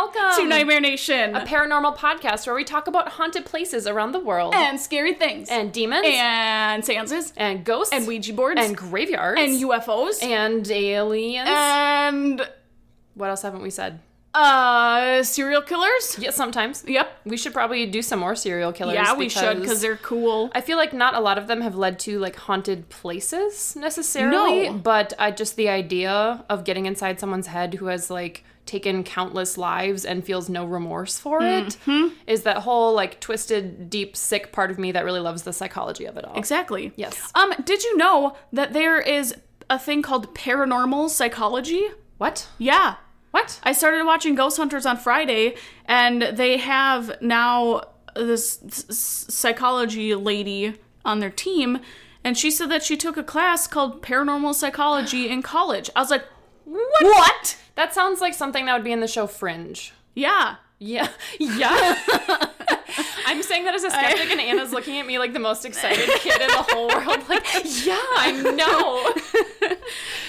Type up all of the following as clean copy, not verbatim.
welcome to Nightmare Nation, a paranormal podcast where we talk about haunted places around the world. And scary things. And demons. And seances. And ghosts. And Ouija boards. And graveyards. And UFOs. And aliens. And... what else haven't we said? Serial killers? Yeah, sometimes. Yep. We should probably do some more serial killers. Yeah, we should, because they're cool. I feel like not a lot of them have led to, like, haunted places, necessarily. No. But just the idea of getting inside someone's head who has, like, taken countless lives and feels no remorse for it is that whole, like, twisted, deep, sick part of me that really loves the psychology of it all. Exactly. Yes. Did you know that there is a thing called paranormal psychology? What? Yeah. What? I started watching Ghost Hunters on Friday, and they have now this psychology lady on their team, and she said that she took a class called paranormal psychology in college. I was like, what? That sounds like something that would be in the show Fringe. Yeah. Yeah. Yeah. I'm saying that as a skeptic, and Anna's looking at me like the most excited kid in the whole world. Like, yeah, I know.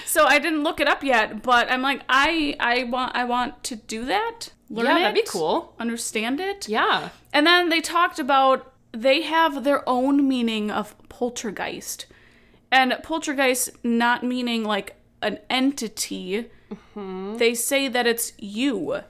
So I didn't look it up yet, but I'm like, I want to do that. Learn it. That'd be cool. Understand it. Yeah. And then they talked about they have their own meaning of poltergeist. And poltergeist not meaning like an entity. Mm-hmm. They say that it's you.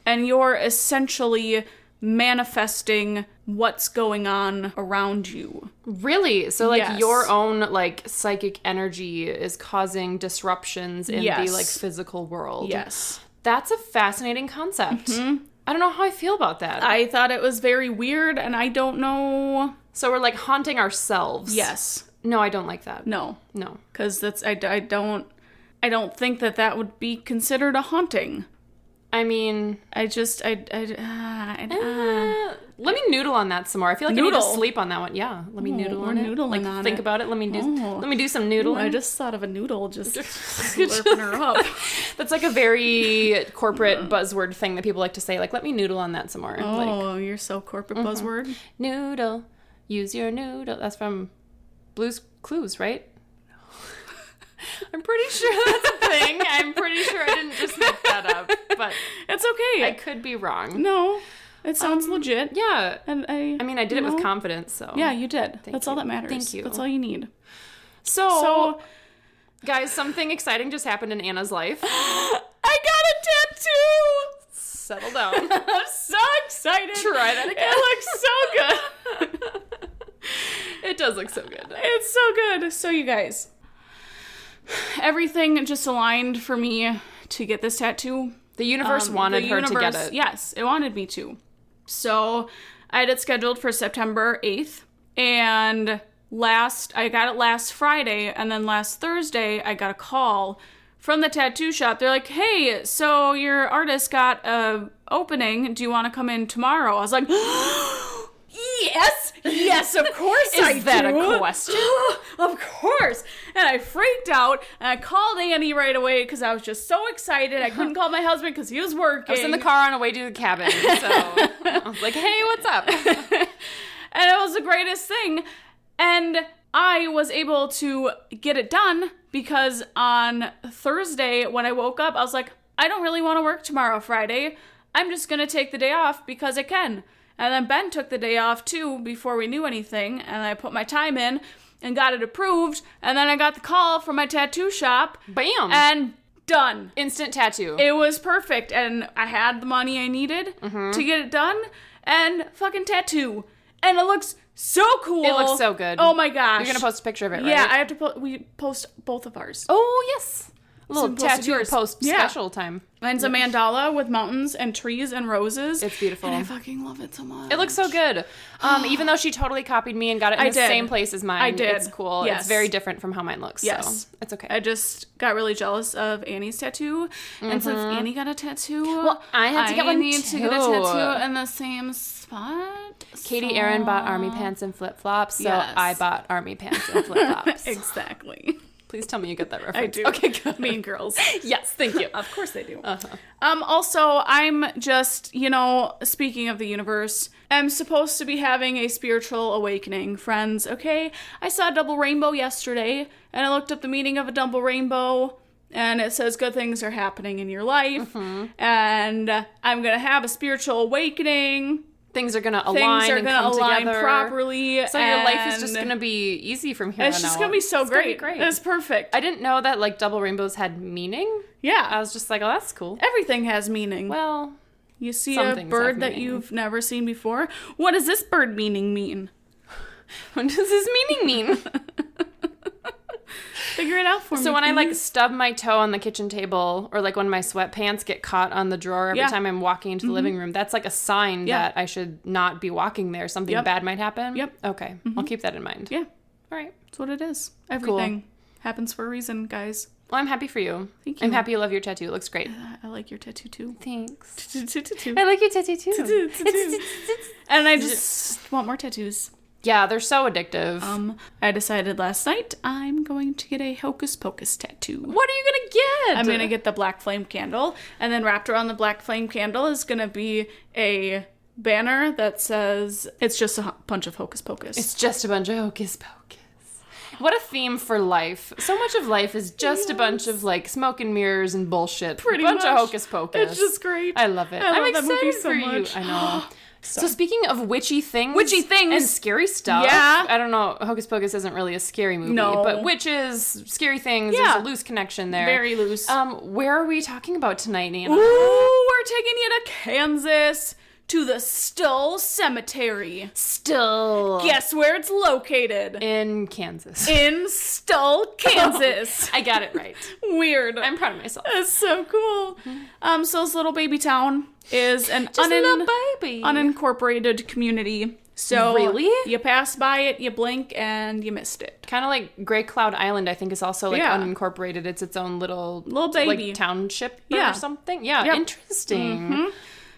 And you're essentially manifesting what's going on around you. Really? So, like, yes. your own, like, psychic energy is causing disruptions in yes. the, like, physical world. Yes. That's a fascinating concept. Mm-hmm. I don't know how I feel about that. I thought it was very weird, and I don't know... So we're, like, haunting ourselves. Yes. No, I don't like that. No. No. Because that's... I don't think that would be considered a haunting. I mean... let me noodle on that some more. I feel like I need to sleep on that one. Yeah, let me noodle on it. Noodling like, on think it. about it. Let me do some noodling. I just thought of a noodle just slurping her up. That's like a very corporate buzzword thing that people like to say. Like, let me noodle on that some more. Oh, you're so corporate buzzword. Noodle. Use your noodle. That's from Blue's Clues, right? I'm pretty sure that's a thing. I'm pretty sure I didn't just make that up, but it's okay. I could be wrong. No, it sounds legit. Yeah, and I mean, I did it with confidence. So yeah, you did. That's all that matters. Thank you. That's all you need. So, guys, something exciting just happened in Anna's life. I got a tattoo. Settle down. I'm so excited. Try that again. It looks so good. It does look so good. It's so good. So, you guys. Everything just aligned for me to get this tattoo. The universe wanted her to get it. Yes, it wanted me to. So I had it scheduled for September 8th. And I got it last Friday. And then last Thursday, I got a call from the tattoo shop. They're like, hey, so your artist got a opening. Do you want to come in tomorrow? I was like, yes, of course I do. Is that a question? Of course. And I freaked out, and I called Annie right away because I was just so excited. I couldn't call my husband because he was working. I was in the car on the way to the cabin, so I was like, hey, what's up? And it was the greatest thing. And I was able to get it done because on Thursday when I woke up, I was like, I don't really want to work tomorrow, Friday. I'm just going to take the day off because I can. And then Ben took the day off, too, before we knew anything. And I put my time in and got it approved. And then I got the call from my tattoo shop. Bam! And done. Instant tattoo. It was perfect. And I had the money I needed to get it done. And fucking tattoo. And it looks so cool. It looks so good. Oh, my gosh. You're going to post a picture of it, right? Yeah, I have to we post both of ours. Oh, yes. A little tattoo post Yeah. special time. Mine's a mandala with mountains and trees and roses. It's beautiful. And I fucking love it so much. It looks so good. Even though she totally copied me and got it in the same place as mine. I did. It's cool. Yes. It's very different from how mine looks. Yes. So it's okay. I just got really jealous of Annie's tattoo. And since Annie got a tattoo, well, I had to get one need to get a tattoo in the same spot. Katie Aaron bought army pants and flip-flops, so Yes. I bought army pants and flip-flops. Exactly. Please tell me you get that reference. I do. Okay, good. Mean Girls. Yes, thank you. Of course they do. Uh-huh. Also, I'm just, speaking of the universe, I'm supposed to be having a spiritual awakening, friends, okay? I saw a double rainbow yesterday, and I looked up the meaning of a double rainbow, And it says good things are happening in your life. And I'm going to have a spiritual awakening. Things are going to align and come together properly. So your life is just going to be easy from here on out. It's just going to be so great. It's perfect. I didn't know that, like, double rainbows had meaning. Yeah. I was just like, oh, that's cool. Everything has meaning. Well, you see a bird that you've never seen before? What does this bird mean? What does this mean? Figure it out for me. So when I, like, stub my toe on the kitchen table, or, like, when my sweatpants get caught on the drawer every time I'm walking into the living room, that's, like, a sign that I should not be walking there. Something bad might happen? Yep. Okay. I'll keep that in mind. Yeah. All right. That's what it is. Everything happens for a reason, guys. Well, I'm happy for you. Thank you. I'm happy you love your tattoo. It looks great. I like your tattoo, too. Thanks. I I like your tattoo, too. And I just want more tattoos. Yeah, they're so addictive. I decided last night I'm going to get a Hocus Pocus tattoo. What are you going to get? I'm going to get the black flame candle, and then wrapped around the black flame candle is going to be a banner that says, it's just a bunch of Hocus Pocus. It's just a bunch of Hocus Pocus. What a theme for life. So much of life is just a bunch of, like, smoke and mirrors and bullshit. Pretty bunch much. of Hocus Pocus. It's just great. I love it. I love I'm that excited movie so for much. you. I know. So speaking of witchy things and scary stuff. Yeah. I don't know. Hocus Pocus isn't really a scary movie. No. But witches, scary things. Yeah. There's a loose connection there. Very loose. Where are we talking about tonight, Anna? Ooh, we're taking you to Kansas, to the Stull Cemetery. Stull. Guess where it's located? In Kansas. In Stull, Kansas. I got it right. Weird. I'm proud of myself. That's so cool. So this little baby town is an Just a little baby. unincorporated community. So really? You pass by it, you blink, and you missed it. Kind of like Grey Cloud Island, I think, is also, like, Yeah. unincorporated. It's its own little baby. like, township Yeah. or something. Yeah, Yep. interesting.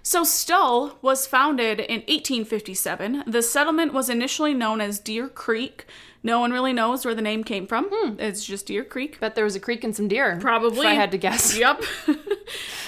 So Stull was founded in 1857. The settlement was initially known as Deer Creek. No one really knows where the name came from. It's just Deer Creek. Bet there was a creek and some deer. Probably. If I had to guess. Yep.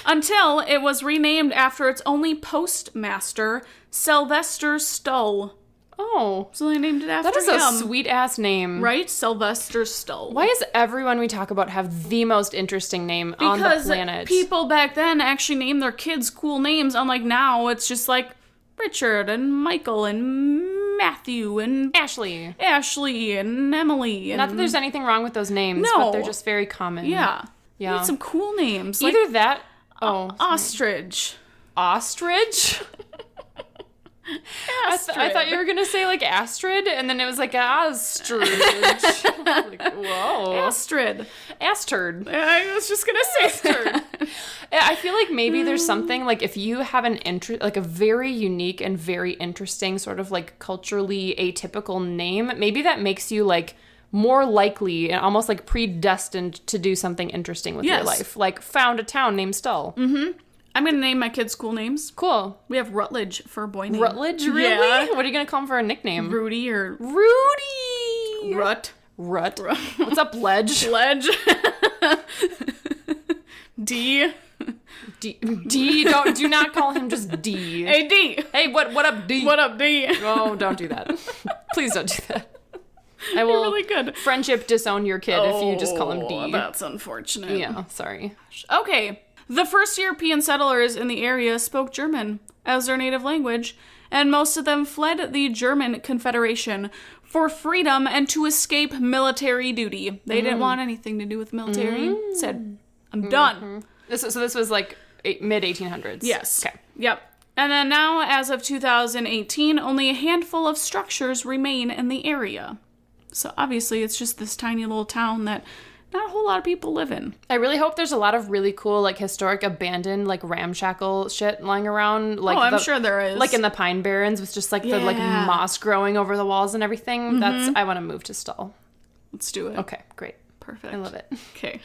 Until it was renamed after its only postmaster, Sylvester Stull. Oh. So they named it after That is him. a sweet-ass name. Right? Sylvester Stull. Why does everyone we talk about have the most interesting name on the planet? Because people back then actually named their kids cool names, unlike now, it's just like Richard and Michael and Matthew and Ashley. and Emily. And Not that there's anything wrong with those names, No. but they're just very common. Yeah. Yeah. You need some cool names. Either like that... Oh. Ostrich. Ostrich? I thought you were going to say, like, Astrid, and then it was like ostrich. Like, whoa. Astrid. Astrid. I was just going to say Astrid. I feel like maybe there's something, like, if you have an like a very unique and very interesting sort of, like, culturally atypical name, maybe that makes you, like, more likely and almost, like, predestined to do something interesting with your life. Like, found a town named Stull. Mm-hmm. I'm going to name my kids cool names. Cool. We have Rutledge for a boy name. Rutledge, really? Yeah. What are you going to call him for a nickname? Rudy or... Rudy! Rut. What's up, Ledge? Ledge. D. Do not call him just D. Hey, D. Hey, what up, D? What up, D? Oh, don't do that. Please don't do that. I will really good. friendship disown your kid if you just call him D. That's unfortunate. Yeah, sorry. Okay. The first European settlers in the area spoke German as their native language, and most of them fled the German Confederation for freedom and to escape military duty. They didn't want anything to do with military. Said, I'm done. So this was like mid-1800s? Yes. Okay. Yep. And then now, as of 2018, only a handful of structures remain in the area. So obviously it's just this tiny little town that not a whole lot of people live in. I really hope there's a lot of really cool, like, historic, abandoned, like, ramshackle shit lying around. Like, I'm sure there is. Like in the Pine Barrens with just, like, the, like, moss growing over the walls and everything. I want to move to Stull. Let's do it. Okay, great. Perfect. I love it. Okay.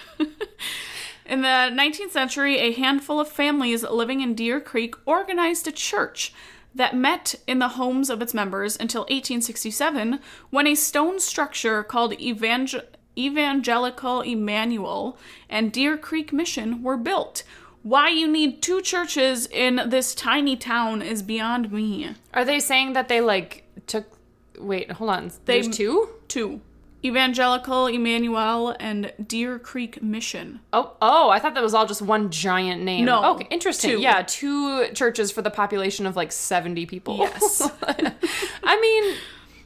In the 19th century, a handful of families living in Deer Creek organized a church that met in the homes of its members until 1867, when a stone structure called Evangelical Emmanuel and Deer Creek Mission were built. Why you need two churches in this tiny town is beyond me. Are they saying that they, like, took... Wait, hold on. There's two? Two. Evangelical Emmanuel and Deer Creek Mission. Oh, I thought that was all just one giant name. No. Okay, interesting. 2. Yeah, 2 churches for the population of like 70 people. Yes. I mean,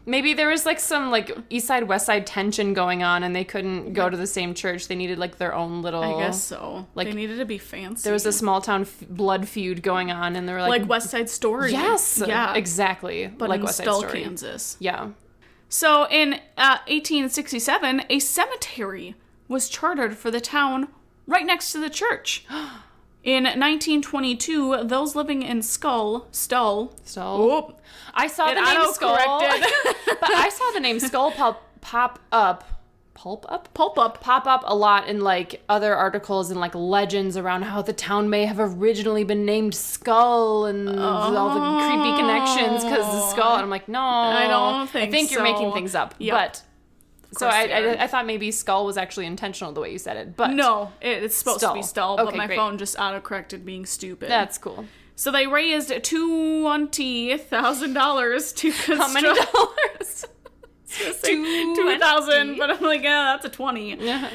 maybe there was like some like East Side, West Side tension going on and they couldn't go to the same church. They needed like their own little... I guess so. Like, they needed to be fancy. There was a small town blood feud going on and they were like West Side Story. Yes. Yeah. Exactly. But like in West Side Stull, Story. Kansas. Yeah. So in 1867, a cemetery was chartered for the town right next to the church. In 1922, those living in Stull. Oh, I saw the name Skull. But I saw the name Skull pop up a lot in like other articles and like legends around how the town may have originally been named Skull and all the creepy connections because the skull. And I'm like, no, I think you're making things up. Yep. But so I thought maybe Skull was actually intentional the way you said it. But no, it's supposed to be Stull. But my great. phone just autocorrected being stupid. That's cool. So they raised $20,000 to construct. How many dollars? 2,000, but I'm like, that's a 20. Yeah.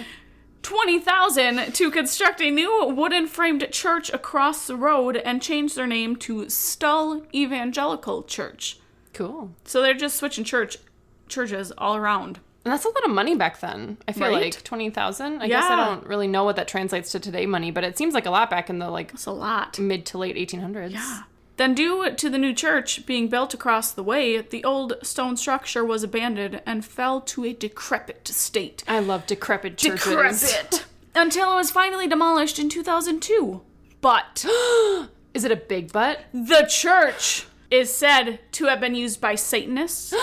20,000 to construct a new wooden framed church across the road and change their name to Stull Evangelical Church. Cool. So they're just switching churches all around. And that's a lot of money back then. I feel like 20,000. I guess I don't really know what that translates to today money, but it seems like a lot back in the like that's a lot. Mid to late 1800s. Yeah. Then due to the new church being built across the way, the old stone structure was abandoned and fell to a decrepit state. I love decrepit churches. Decrepit. Until it was finally demolished in 2002. But is it a big but? The church is said to have been used by Satanists,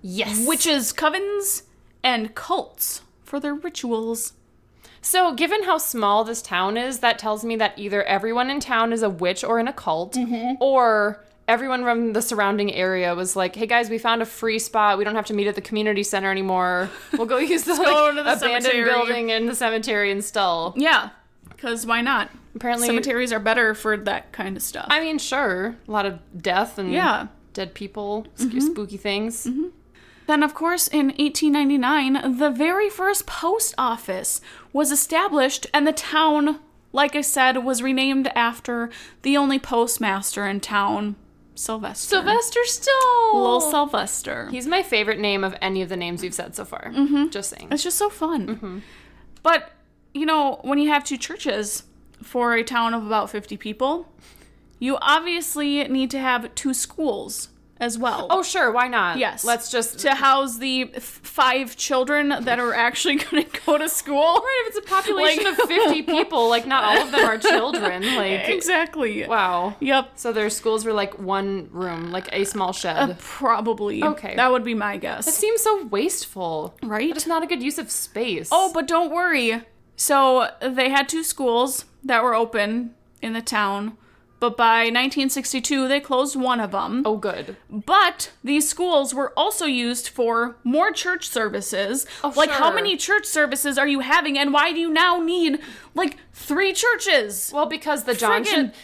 yes, witches, covens, and cults for their rituals. So, given how small this town is, that tells me that either everyone in town is a witch or in a cult, or everyone from the surrounding area was like, hey guys, we found a free spot. We don't have to meet at the community center anymore. We'll go use the abandoned cemetery. building in the cemetery in Stull. Yeah, because why not? Apparently, cemeteries are better for that kind of stuff. I mean, sure. A lot of death and dead people, spooky things. Mm-hmm. Then, of course, in 1899, the very first post office was established, and the town, like I said, was renamed after the only postmaster in town, Sylvester. Sylvester Stull! Little Sylvester. He's my favorite name of any of the names we've said so far. Just saying. It's just so fun. But, you know, when you have 2 churches for a town of about 50 people, you obviously need to have 2 schools as well. Oh, sure. Why not? Yes. Let's just... to house the 5 children that are actually going to go to school. Right, if it's a population of 50 people, like, not all of them are children. Like exactly. Wow. Yep. So their schools were, like, one room, like a small shed. Probably. Okay. That would be my guess. That seems so wasteful. Right? That is not a good use of space. Oh, but don't worry. So they had 2 schools that were open in the town. But by 1962, they closed one of them. Oh, good. But these schools were also used for more church services. Oh, like, sure. how many church services are you having, and why do you now need, like, 3 churches? Well, because the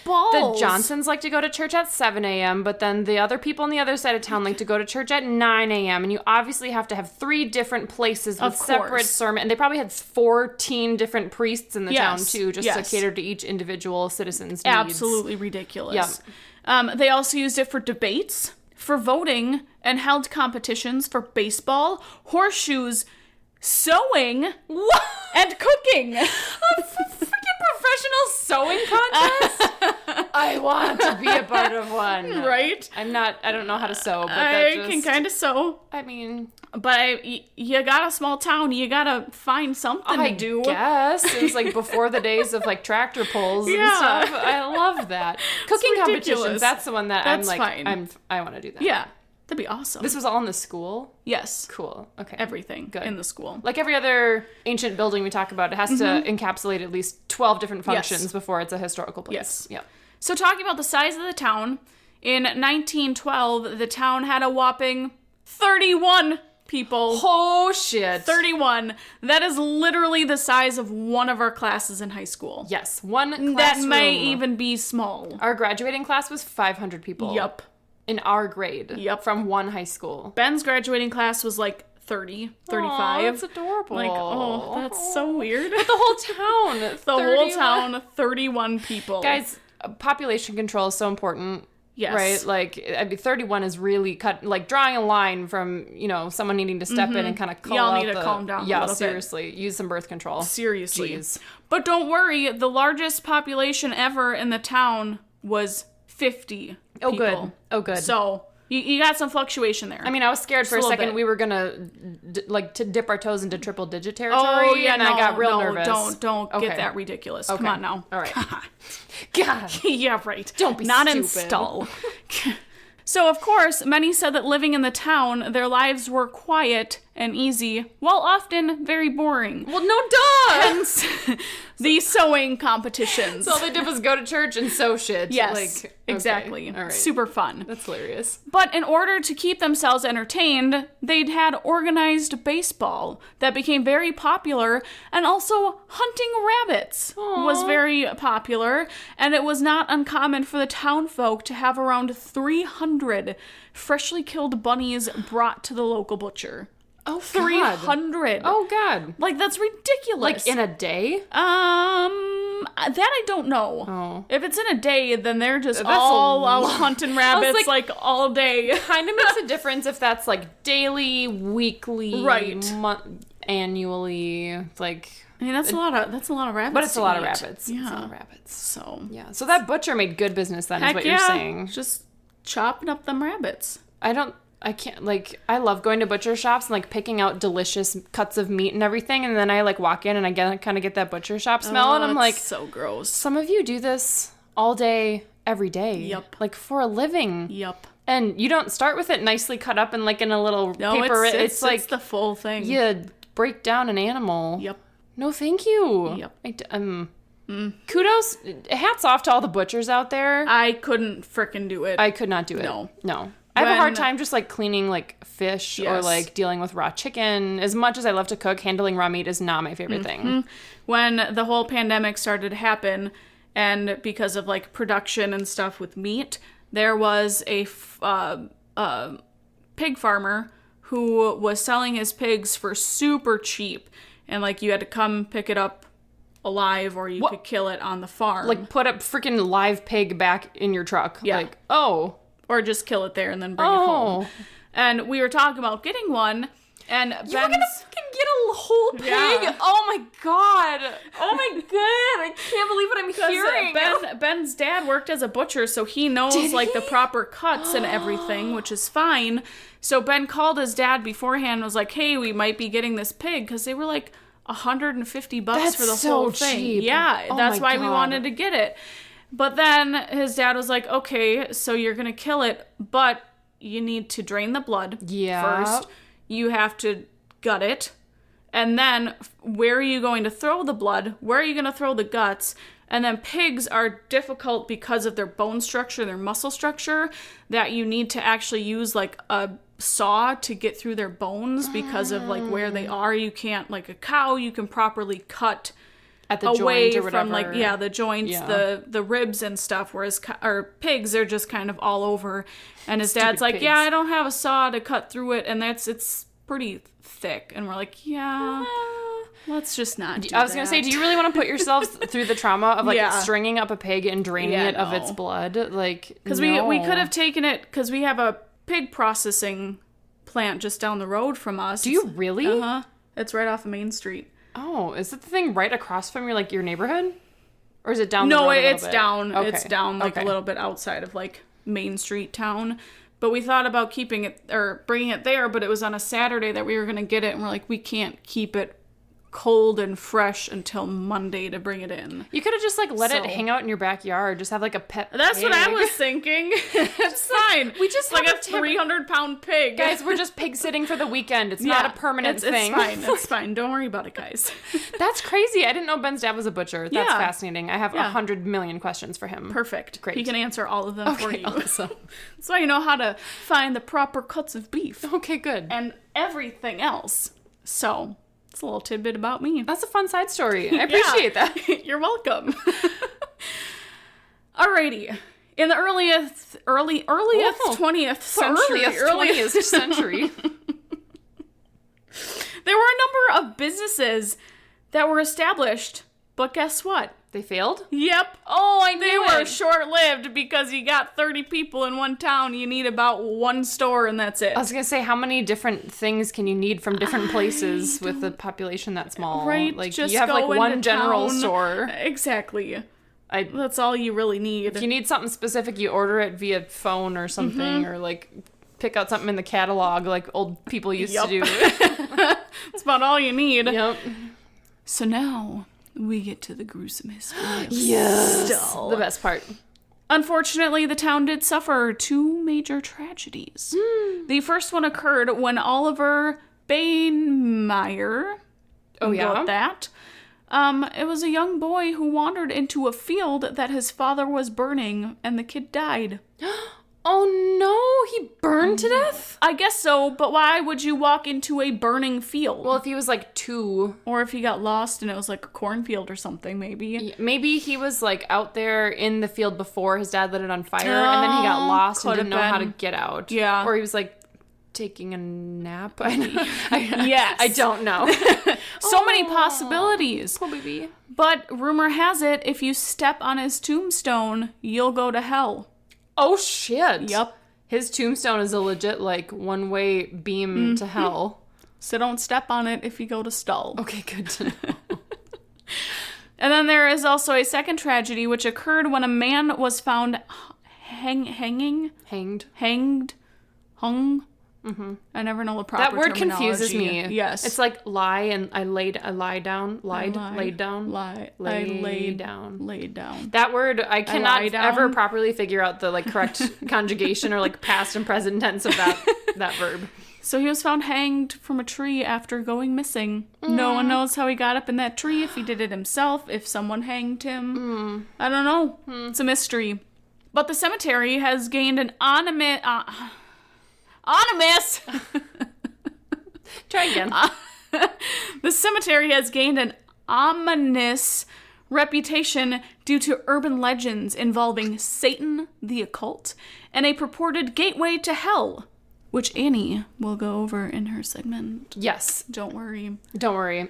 balls. Johnsons like to go to church at 7 a.m., but then the other people on the other side of town like to go to church at 9 a.m., and you obviously have to have 3 different places with separate sermon. And they probably had 14 different priests in the town, too, just to cater to each individual citizen's needs. Absolutely ridiculous. Yep. They also used it for debates, for voting, and held competitions for baseball, horseshoes, sewing, and cooking. A freaking professional sewing contest? I want to be a part of one. Right? I don't know how to sew, but I can kind of sew. I mean... But you got a small town, you gotta find something to do. I guess. It was like before the days of like tractor pulls and stuff. I love that. Cooking competitions, that's the one that I'm like, I want to do that. Yeah, that'd be awesome. This was all in the school? Yes. Cool. Okay. Everything in the school. Like every other ancient building we talk about, it has to encapsulate at least 12 different functions before it's a historical place. Yes. Yep. So talking about the size of the town, in 1912, the town had a whopping 31 people. Oh, shit. 31. That is literally the size of one of our classes in high school. Yes, one classroom. That may even be small. Our graduating class was 500 people. Yup. In our grade. Yep. From one high school. Ben's graduating class was like 30, Aw, 35. that's adorable. Like, oh, that's so weird. But the whole town. The whole town, 31 people. Guys, population control is so important. Yes. Right? Like, I mean, 31 is really drawing a line from, someone needing to step in and kind of call Y'all out need to calm down a Yeah, little bit. seriously. Use some birth control. Seriously. Jeez. But don't worry, the largest population ever in the town was 50 Oh, people. good. Oh, good. So, you got some fluctuation there. I mean, I was scared for a little second bit. we were going to dip our toes into triple digit territory. I got real nervous. Don't Okay. get that ridiculous. Okay. Come on now. All right. God. Yeah, right. Don't be Not in stupid. Stull. So, of course, many said that living in the town, their lives were quiet and easy, while often very boring. Well, no duh. Hence, the sewing competitions. So all they did was go to church and sew shit. Yes, okay. exactly. All right. Super fun. That's hilarious. But in order to keep themselves entertained, they'd had organized baseball that became very popular, and also hunting rabbits was very popular, and it was not uncommon for the town folk to have around 300 freshly killed bunnies brought to the local butcher. Oh, 300. Oh, God. Like, that's ridiculous. Like, in a day? That I don't know. Oh. If it's in a day, then they're just That's all a out lot. hunting rabbits, like, all day. Kind of makes a difference if that's, like, daily, weekly, Right. annually, like... I mean, that's a lot of rabbits. But it's a lot of to eat. rabbits. Yeah. It's a lot of rabbits. So Yeah. So that butcher made good business then, is heck what yeah, you're saying. just chopping up them rabbits. I can't, like, I love going to butcher shops and, like, picking out delicious cuts of meat and everything, and then I, like, walk in and I kind of get that butcher shop smell, and I'm like, so gross. some of you do this all day, every day. Yep. Like, for a living. Yep. And you don't start with it nicely cut up and, like, in a little paper. It's like, the full thing. you break down an animal. Yep. No, thank you. Yep. Kudos, hats off to all the butchers out there. I couldn't frickin' do it. I could not do it. No. I have a hard time just, like, cleaning, like, fish or, Yes. like, dealing with raw chicken. As much as I love to cook, handling raw meat is not my favorite thing. When the whole pandemic started to happen, and because of, like, production and stuff with meat, there was a pig farmer who was selling his pigs for super cheap. And, like, you had to come pick it up alive, or you could kill it on the farm. Like, put a freaking live pig back in your truck. Yeah. Like, oh. Or just kill it there and then bring it home. And we were talking about getting one, and You were gonna fucking get a whole pig? Yeah. Oh my god. Oh my god. I can't believe what I'm hearing. Ben's dad worked as a butcher, so he knows, like, the proper cuts and everything, which is fine. So Ben called his dad beforehand and was like, hey, we might be getting this pig, because they were, like, $150 That's for the so whole thing. cheap. Yeah, Oh that's my why we God. wanted to get it. But then his dad was like, okay, so you're going to kill it, but you need to drain the blood first. You have to gut it. And then where are you going to throw the blood? Where are you going to throw the guts? And then pigs are difficult because of their bone structure, their muscle structure, that you need to actually use, like, a saw to get through their bones because of, like, where they are. You can't, like a cow, you can properly cut At the away joint or whatever. from, like, the joints, the ribs and stuff, whereas pigs are just kind of all over. And his dad's like, pigs. yeah, I don't have a saw to cut through it, and it's pretty thick. And we're like, yeah, let's just not do I was going to say, do you really want to put yourselves through the trauma of, like, Yeah. stringing up a pig and draining it of its blood? Like, Because we could have taken it, because we have a pig processing plant just down the road from us. Do you really? Uh-huh. It's right off of Main Street. Oh, is it the thing right across from your neighborhood? Or is it down the road a little it's bit? down. Okay. It's down, like, a little bit outside of, like, Main Street town. But we thought about keeping it, or bringing it there, but it was on a Saturday that we were going to get it, and we're like, we can't keep it cold and fresh until Monday to bring it in. You could have just, like, let it So- hang out in your backyard. Just have, like, a pet That's what I pig. was thinking. It's fine. We just like have a a 300-pound pig. Guys, we're just pig sitting for the weekend. It's not a permanent thing. It's fine. It's fine. Don't worry about it, guys. That's crazy. I didn't know Ben's dad was a butcher. That's Yeah. fascinating. I have 100 million questions for him. Perfect. Great. He can answer all of them for you. Awesome. So you know how to find the proper cuts of beef Okay, good. and everything else. So it's a little tidbit about me. That's a fun side story. I appreciate that. You're welcome. Alrighty. In the earliest 20th century. Earliest 20th century. There were a number of businesses that were established, but guess what? They failed? Yep. Oh, I knew They were short-lived because you got 30 people in one town. You need about one store, and that's it. I was going to say, how many different things can you need from different places with a population that small? Right. Like, just you have, like, one general town. store. Exactly. That's all you really need. If you need something specific, you order it via phone or something, or, like, pick out something in the catalog like old people used to do. That's about all you need. Yep. So now we get to the gruesome history of Stull. The best part. Unfortunately, the town did suffer 2 major tragedies. The first one occurred when Oliver Bainmeyer, wrote that. It was a young boy who wandered into a field that his father was burning, and the kid died. Oh no, he burned to death? I guess so, but why would you walk into a burning field? Well, if he was like 2. Or if he got lost and it was like a cornfield or something, maybe. Maybe he was like out there in the field before his dad lit it on fire, and then he got lost and didn't know how to get out. Yeah. Or he was like taking a nap. Yes. I don't know. So many possibilities. Poor baby. But rumor has it, if you step on his tombstone, you'll go to hell. Oh, shit. Yep. His tombstone is a legit, like, one-way beam to hell. So don't step on it if you go to Stull. Okay, good to know. And then there is also a second tragedy, which occurred when a man was found hanged. Mm-hmm. I never know the proper That word terminology. confuses me. Yes. It's like lie and I laid down. Laid down. That word, I cannot ever properly figure out the like correct conjugation or like past and present tense of that verb. So he was found hanged from a tree after going missing. No one knows how he got up in that tree, if he did it himself, if someone hanged him. I don't know. It's a mystery. But the cemetery has gained an ominous... Try again. The cemetery has gained an ominous reputation due to urban legends involving Satan, the occult, and a purported gateway to hell, which Annie will go over in her segment. Yes. Don't worry.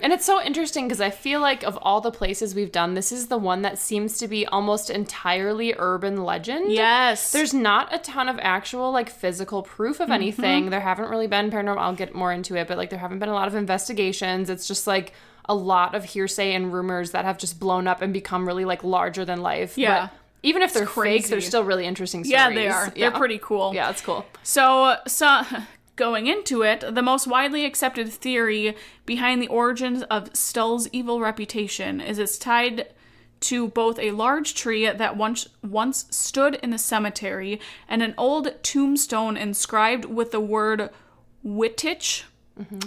And it's so interesting because I feel like of all the places we've done, this is the one that seems to be almost entirely urban legend. Yes. There's not a ton of actual, like, physical proof of anything. There haven't really been paranormal, I'll get more into it, but, like, there haven't been a lot of investigations. It's just, like, a lot of hearsay and rumors that have just blown up and become really, like, larger than life. Yeah. But even if they're fake, they're still really interesting stories. Yeah, they are. They're pretty cool. Yeah, it's cool. So going into it, the most widely accepted theory behind the origins of Stull's evil reputation is it's tied to both a large tree that once stood in the cemetery and an old tombstone inscribed with the word Wittich,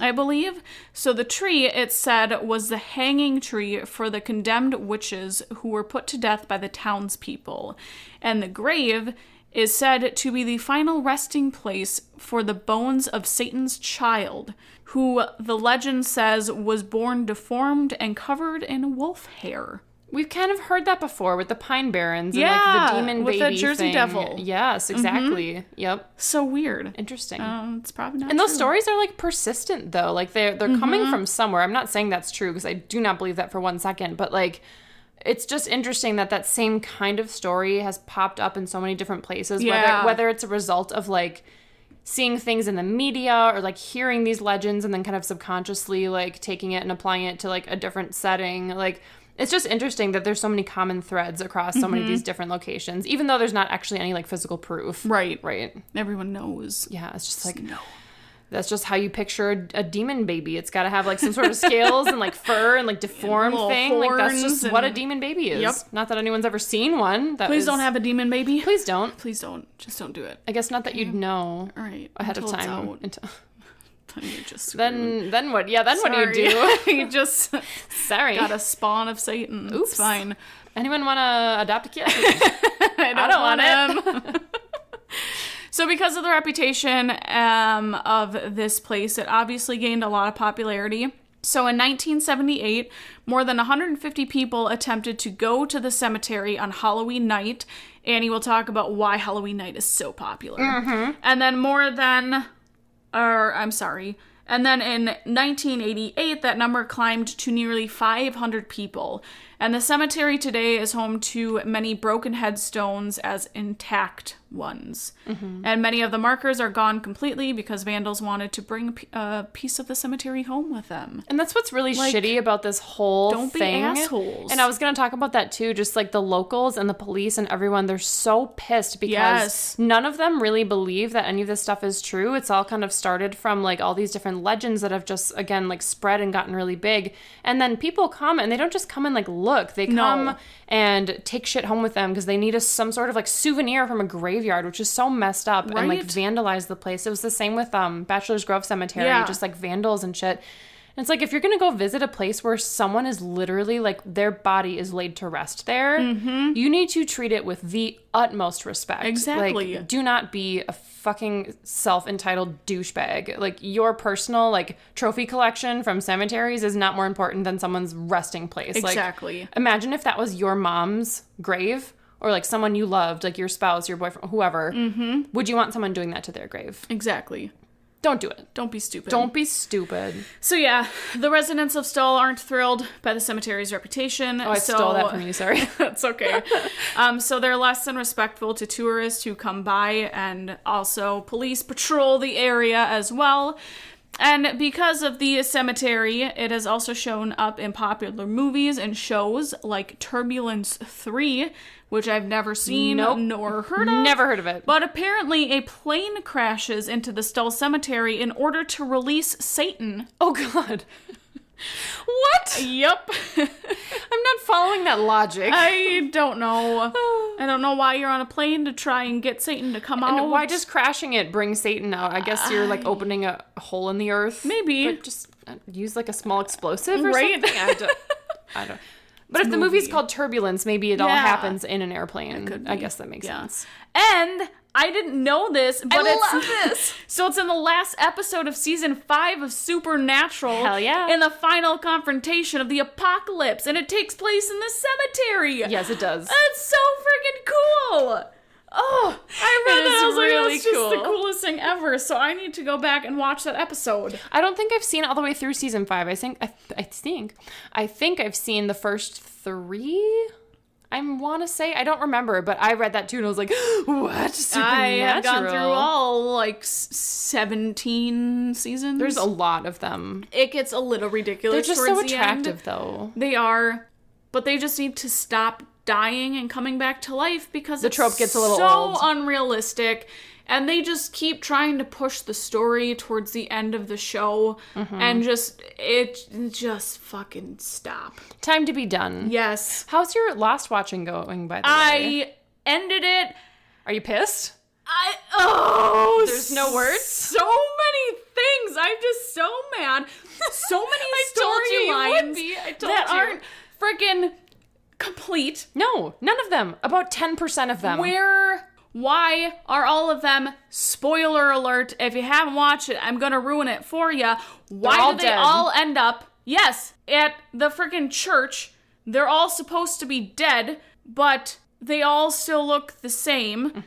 I believe. So the tree, it said, was the hanging tree for the condemned witches who were put to death by the townspeople. And the grave is said to be the final resting place for the bones of Satan's child, who the legend says was born deformed and covered in wolf hair. We've kind of heard that before with the Pine Barrens and like the demon with baby the Jersey thing. Devil. Yes, exactly. Yep. So weird. Interesting. It's probably not And true. those stories are like persistent though. Like they're coming from somewhere. I'm not saying that's true because I do not believe that for 1 second, but like it's just interesting that same kind of story has popped up in so many different places, whether it's a result of like seeing things in the media or like hearing these legends and then kind of subconsciously like taking it and applying it to like a different setting. Like it's just interesting that there's so many common threads across so many of these different locations, even though there's not actually any like physical proof. Right. Right. Everyone knows. Yeah, it's just like, no. That's just how you picture a demon baby. It's got to have like some sort of scales and like fur and like deformed thing. Like that's just what a demon baby is. Yep. Not that anyone's ever seen one. Please don't have a demon baby. Please don't. Please don't. Just don't do it. I guess not that you'd know. All right. Ahead of time. Then you're just then what? Yeah, then what do you do? You just sorry got a spawn of Satan. Oops. It's fine. Anyone want to adopt a kid? I don't want him. So because of the reputation of this place, it obviously gained a lot of popularity. So in 1978, more than 150 people attempted to go to the cemetery on Halloween night. Annie will talk about why Halloween night is so popular. And then And then in 1988, that number climbed to nearly 500 people. And the cemetery today is home to many broken headstones as intact ones. Mm-hmm. And many of the markers are gone completely because vandals wanted to bring a piece of the cemetery home with them. And that's what's really shitty about this whole thing. Don't be assholes. And I was going to talk about that too. Just like the locals and the police and everyone, they're so pissed because none of them really believe that any of this stuff is true. It's all kind of started from like all these different legends that have just, again, like spread and gotten really big. And then people come and they don't just come and like look. They come and take shit home with them because they need some sort of like souvenir from a graveyard, which is so messed up, and like vandalize the place. It was the same with Bachelor's Grove Cemetery, just like vandals and shit. And it's like, if you're going to go visit a place where someone is literally like their body is laid to rest there, you need to treat it with the utmost respect. Exactly. Like, do not be a fucking self-entitled douchebag. Like, your personal like trophy collection from cemeteries is not more important than someone's resting place. Exactly. Like, imagine if that was your mom's grave or like someone you loved, like your spouse, your boyfriend, whoever. Would you want someone doing that to their grave? Exactly. Don't do it. Don't be stupid. Don't be stupid. So yeah, the residents of Stull aren't thrilled by the cemetery's reputation. Oh, I stole that from you, sorry. That's okay. So they're less than respectful to tourists who come by, and also police patrol the area as well. And because of the cemetery, it has also shown up in popular movies and shows like Turbulence 3, which I've never seen nor heard of. Never heard of it. But apparently a plane crashes into the Stull Cemetery in order to release Satan. Oh, God. What? Yep. I'm not following that logic. I don't know. I don't know why you're on a plane to try and get Satan to come out. And why just crashing it brings Satan out? I guess you're like opening a hole in the earth. Maybe. But just use like a small explosive or right? something. I don't. But if the movie's called Turbulence, maybe it all happens in an airplane. I guess that makes sense. And I didn't know this, but I love this. So it's in the last episode of season 5 of Supernatural. Hell yeah. In the final confrontation of the apocalypse, and it takes place in the cemetery. Yes, it does. That's so freaking cool. Oh, I read that. I was really like, that's just the coolest thing ever. So I need to go back and watch that episode. I don't think I've seen all the way through season 5. I think I've seen the first 3. I want to say, I don't remember, but I read that too and I was like, what? Supernatural? I have gone through all like 17 seasons. There's a lot of them. It gets a little ridiculous. They're just so attractive though. They are, but they just need to stop dying and coming back to life because the trope gets a little old. So unrealistic. And they just keep trying to push the story towards the end of the show, and just fucking stop. Time to be done. Yes. How's your Lost watching going, by the way? I ended it. Are you pissed? There's no words? So many things. I'm just so mad. So many storylines that aren't freaking complete. No, none of them. About 10% of them. Why are all of them, spoiler alert, if you haven't watched it, I'm gonna ruin it for you. Why did they all end up, at the freaking church? They're all supposed to be dead, but they all still look the same.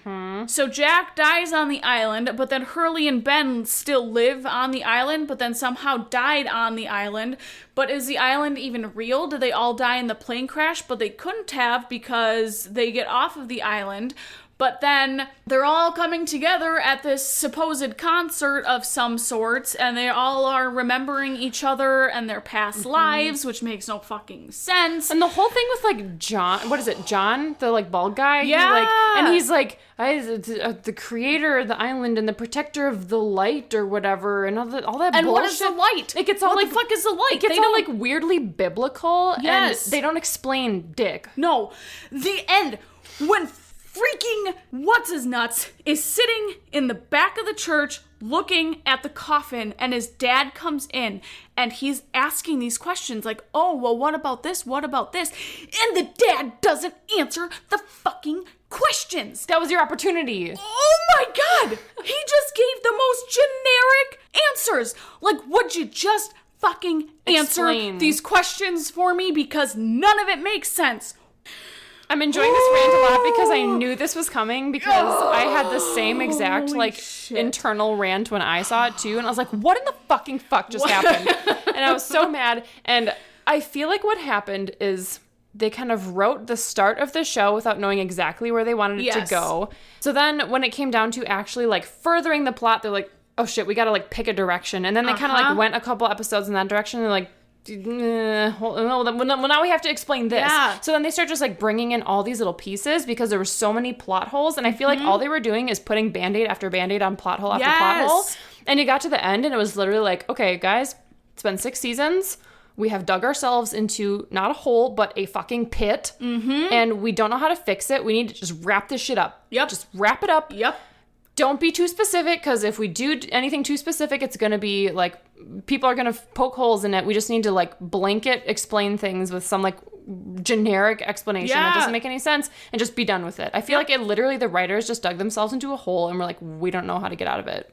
So Jack dies on the island, but then Hurley and Ben still live on the island, but then somehow died on the island. But is the island even real? Did they all die in the plane crash? But they couldn't have because they get off of the island. But then they're all coming together at this supposed concert of some sorts, and they all are remembering each other and their past lives, which makes no fucking sense. And the whole thing with, like, John, what is it, John? The, like, bald guy? Yeah. And he's like, the creator of the island and the protector of the light or whatever, and all that bullshit. And what is the light? It gets all, what the fuck is the light? It gets all, like, weirdly biblical, Yes. and they don't explain dick. No. The end. When freaking what's-his-nuts is sitting in the back of the church looking at the coffin, and his dad comes in and he's asking these questions like, oh, well, what about this? What about this? And the dad doesn't answer the fucking questions. That was your opportunity. Oh my God! He just gave the most generic answers. Like, would you just fucking answer these questions for me? Because none of it makes sense. I'm enjoying this rant a lot because I knew this was coming because I had the same exact internal rant when I saw it too, and I was like, what in the fucking fuck just happened? And I was so mad. And I feel like what happened is they kind of wrote the start of the show without knowing exactly where they wanted it to go. So then when it came down to actually like furthering the plot, they're like, oh shit, we gotta like pick a direction. And then they kind of like went a couple episodes in that direction and they're like, well, now we have to explain this. Yeah. So then they start just like bringing in all these little pieces because there were so many plot holes. And I feel like all they were doing is putting Band-Aid after Band-Aid on plot hole after plot hole. And you got to the end and it was literally like, okay, guys, it's been 6 seasons. We have dug ourselves into not a hole, but a fucking pit. And we don't know how to fix it. We need to just wrap this shit up. Just wrap it up. Don't be too specific, because if we do anything too specific, it's going to be like, people are going to poke holes in it. We just need to like blanket explain things with some like generic explanation that doesn't make any sense and just be done with it. I feel like it literally, the writers just dug themselves into a hole and were like, we don't know how to get out of it.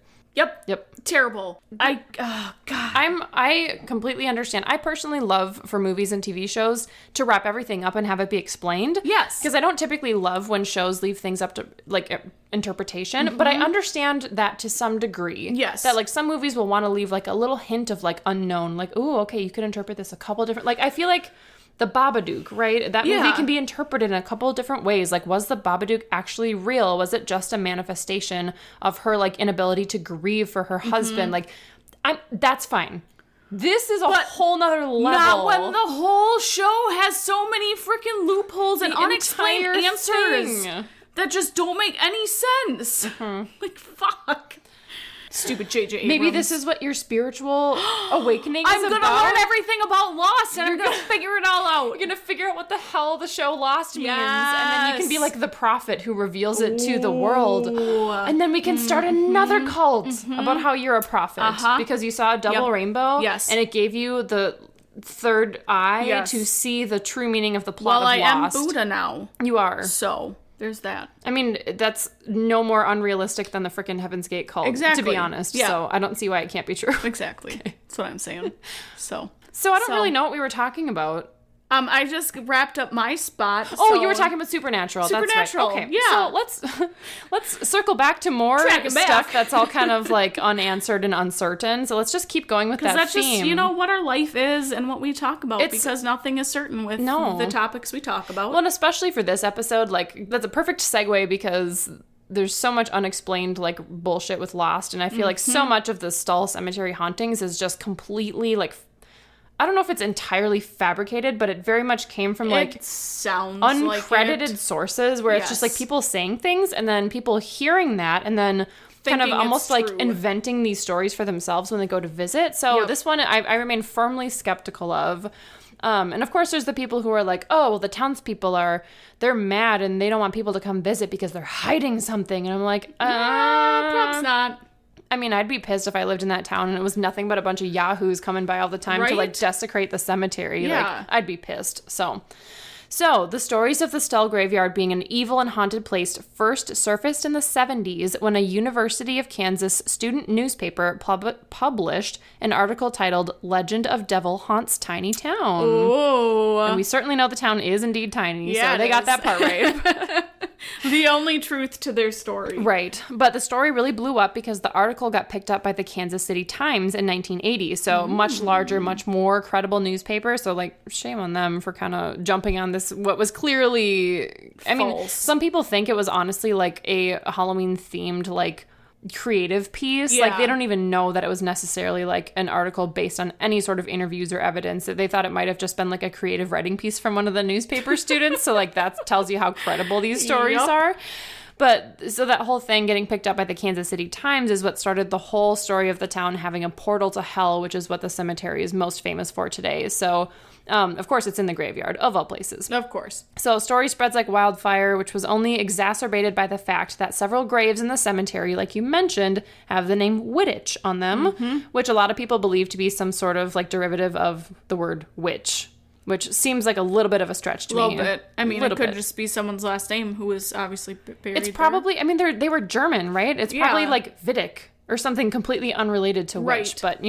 Terrible. God. I completely understand. I personally love for movies and TV shows to wrap everything up and have it be explained. Yes. Because I don't typically love when shows leave things up to like interpretation, but I understand that to some degree. Yes. That like some movies will want to leave like a little hint of like unknown, like, oh, okay, you could interpret this a couple different, like I feel like the Babadook, right? That movie can be interpreted in a couple of different ways. Like, was the Babadook actually real? Was it just a manifestation of her, like, inability to grieve for her husband? Like, that's fine. This is a whole nother level. Not when the whole show has so many freaking loopholes and unexplained answers that just don't make any sense. Like, fuck. Stupid J.J. Abrams. Maybe this is what your spiritual awakening is about. I'm going to learn everything about Lost, and I'm going to figure it all out. You're going to figure out what the hell the show Lost means, and then you can be like the prophet who reveals it to the world. And then we can start another cult about how you're a prophet because you saw a double rainbow, and it gave you the third eye to see the true meaning of the plot of Lost. Well, I am Buddha now. You are. So... there's that. I mean, that's no more unrealistic than the frickin' Heaven's Gate cult, to be honest. Yeah. So I don't see why it can't be true. Exactly. Okay. That's what I'm saying. So I don't really know what we were talking about. I just wrapped up my spot. Oh, you were talking about Supernatural. Supernatural. That's right. Okay. Yeah. So let's circle back to more stuff that's all kind of like unanswered and uncertain. So let's just keep going with that theme. Because that's just, what our life is and what we talk about. Because nothing is certain with the topics we talk about. Well, and especially for this episode, like that's a perfect segue because there's so much unexplained like bullshit with Lost, and I feel like so much of the Stull Cemetery hauntings is just completely like, I don't know if it's entirely fabricated, but it very much came from like uncredited sources where it's just like people saying things and then people hearing that and then kind of almost like inventing these stories for themselves when they go to visit. So this one I remain firmly skeptical of. And of course there's the people who are like, oh, well, the townspeople they're mad and they don't want people to come visit because they're hiding something. And I'm like, perhaps not. I mean, I'd be pissed if I lived in that town and it was nothing but a bunch of yahoos coming by all the time to like desecrate the cemetery. Yeah. Like, I'd be pissed. So the stories of the Stull graveyard being an evil and haunted place first surfaced in the 70s when a University of Kansas student newspaper published an article titled "Legend of Devil Haunts Tiny Town." Ooh. And we certainly know the town is indeed tiny, so they got that part right. The only truth to their story. Right. But the story really blew up because the article got picked up by the Kansas City Times in 1980. So much larger, much more credible newspaper. So like, shame on them for kind of jumping on this, what was clearly, I mean, some people think it was honestly like a Halloween themed like creative piece. Like they don't even know that it was necessarily like an article based on any sort of interviews or evidence. They thought it might have just been like a creative writing piece from one of the newspaper students. So like that tells you how credible these stories are. But so that whole thing getting picked up by the Kansas City Times is what started the whole story of the town having a portal to hell, which is what the cemetery is most famous for today. So of course, it's in the graveyard, of all places. Of course. So story spreads like wildfire, which was only exacerbated by the fact that several graves in the cemetery, like you mentioned, have the name Wittich on them, which a lot of people believe to be some sort of like derivative of the word witch, which seems like a little bit of a stretch to me. A little bit. I mean, it could just be someone's last name who was obviously buried It's probably, I mean, they were German, right? It's probably like Wittig or something completely unrelated to witch, but,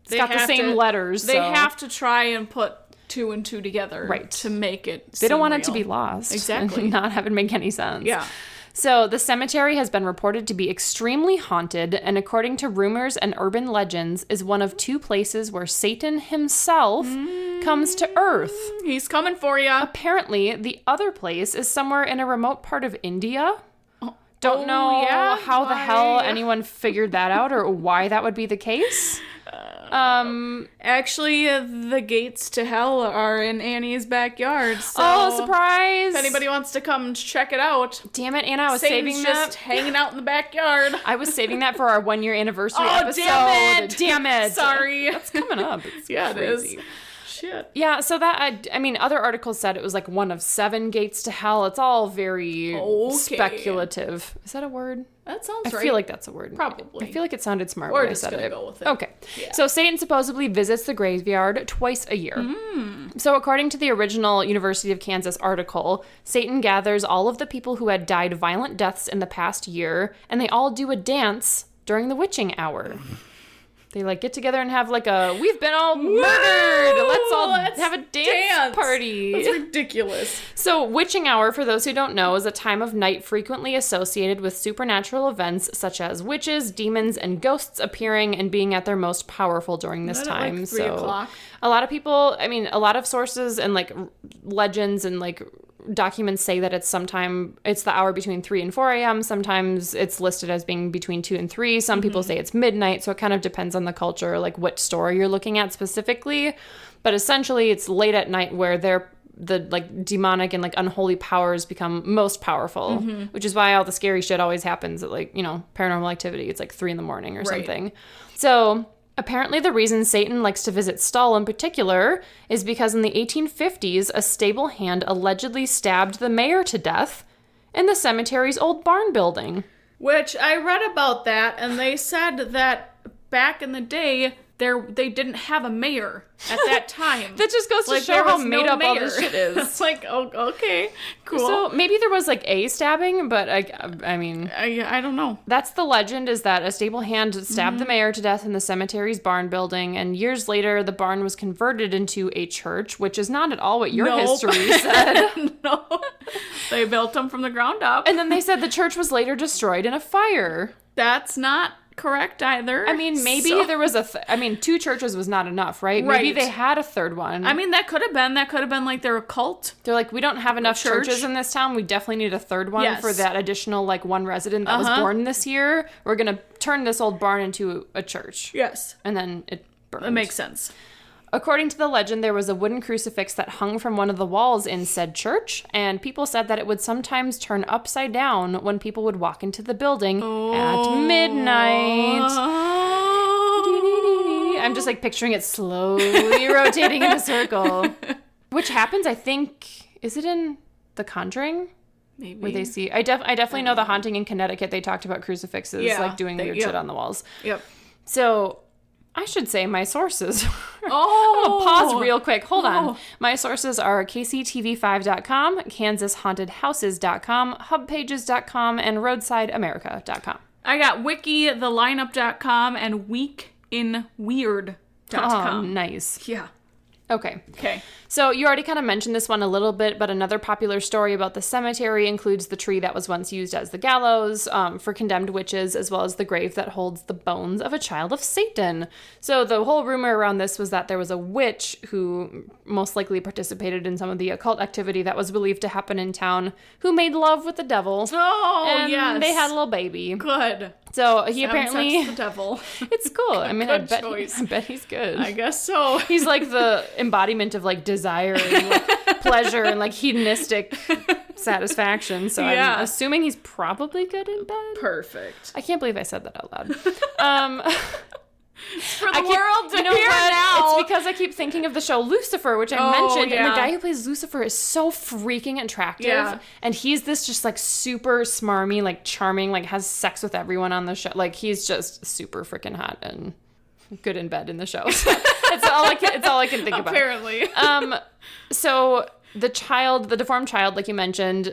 it's got the same letters. They have to try and put two and two together. Right. To make it They don't want real. it to be lost. Exactly. And not have it make any sense. Yeah. So the cemetery has been reported to be extremely haunted, and according to rumors and urban legends, is one of 2 places where Satan himself comes to Earth. He's coming for you. Apparently, the other place is somewhere in a remote part of India. Don't know how the hell anyone figured that out or why that would be the case. Actually, the gates to hell are in Annie's backyard. So Oh, surprise! if anybody wants to come check it out, Damn it, Anna, I was Satan's saving just that. hanging out in the backyard. I was saving that for our 1-year anniversary Oh, episode. damn it! Damn it! Sorry. That's coming up. It's Yeah, crazy. it is. Shit. Yeah, so that, I mean, other articles said it was like one of 7 gates to hell. It's all very speculative. Is that a word? That sounds right. I feel like that's a word. Probably. I feel like it sounded smart We're when I just said gonna it. go with it. Okay. Yeah. So Satan supposedly visits the graveyard twice a year. So according to the original University of Kansas article, Satan gathers all of the people who had died violent deaths in the past year, and they all do a dance during the witching hour. They like get together and have like a, we've been all murdered. Let's all have a dance party. That's ridiculous. So witching hour, for those who don't know, is a time of night frequently associated with supernatural events such as witches, demons, and ghosts appearing and being at their most powerful during this time. Like 3 o'clock? A lot of people, I mean, a lot of sources and like legends and like documents say that it's the hour between 3 and 4 a.m. Sometimes it's listed as being between 2 and 3. Some people say it's midnight. So it kind of depends on the culture, like what story you're looking at specifically. But essentially it's late at night where the like demonic and like unholy powers become most powerful, which is why all the scary shit always happens at like, paranormal activity. It's like 3 a.m. or something. So apparently the reason Satan likes to visit Stull in particular is because in the 1850s, a stable hand allegedly stabbed the mayor to death in the cemetery's old barn building. Which I read about that, and they said that back in the day, they didn't have a mayor at that time. That just goes to show how made up all this shit is. It's like, oh, okay, cool. So maybe there was like a stabbing, but I mean... I don't know. That's the legend, is that a stable hand stabbed the mayor to death in the cemetery's barn building, and years later, the barn was converted into a church, which is not at all what your history said. No. They built them from the ground up. And then they said the church was later destroyed in a fire. That's not correct either. I mean, maybe there was 2 churches was not enough, right? Maybe they had a third one. I mean, that could have been like their cult. They're like, we don't have enough churches in this town. We definitely need a third one for that additional, like, one resident that was born this year. We're going to turn this old barn into a church. Yes. And then it burned. That makes sense. According to the legend, there was a wooden crucifix that hung from one of the walls in said church, and people said that it would sometimes turn upside down when people would walk into the building at midnight. I'm just like picturing it slowly rotating in a circle, which happens, I think, is it in The Conjuring? Maybe. Where they see, I definitely know The Haunting in Connecticut. They talked about crucifixes, like doing weird shit on the walls. Yep. So I should say my sources. Oh! I'm gonna pause real quick. Hold on. My sources are kctv5.com, kansashauntedhouses.com, hubpages.com, and roadsideamerica.com. I got wiki, thelineup.com, and weekinweird.com. Oh, nice. Yeah. Okay. Okay. So you already kind of mentioned this one a little bit, but another popular story about the cemetery includes the tree that was once used as the gallows for condemned witches, as well as the grave that holds the bones of a child of Satan. So the whole rumor around this was that there was a witch who most likely participated in some of the occult activity that was believed to happen in town, who made love with the devil. Oh, and yes. they had a little baby. Good. So he apparently... the devil. It's cool. I mean, I bet he's good. I guess so. He's like the embodiment of like desire and like pleasure and like hedonistic satisfaction. So I'm assuming he's probably good in bed. Perfect. I can't believe I said that out loud. For the world to hear now. It's because I keep thinking of the show Lucifer, which I mentioned, and the guy who plays Lucifer is so freaking attractive. Yeah. And he's this just like super smarmy, like charming, like has sex with everyone on the show. Like he's just super freaking hot and good in bed in the show. It's all I can think about. Apparently. So the deformed child, like you mentioned,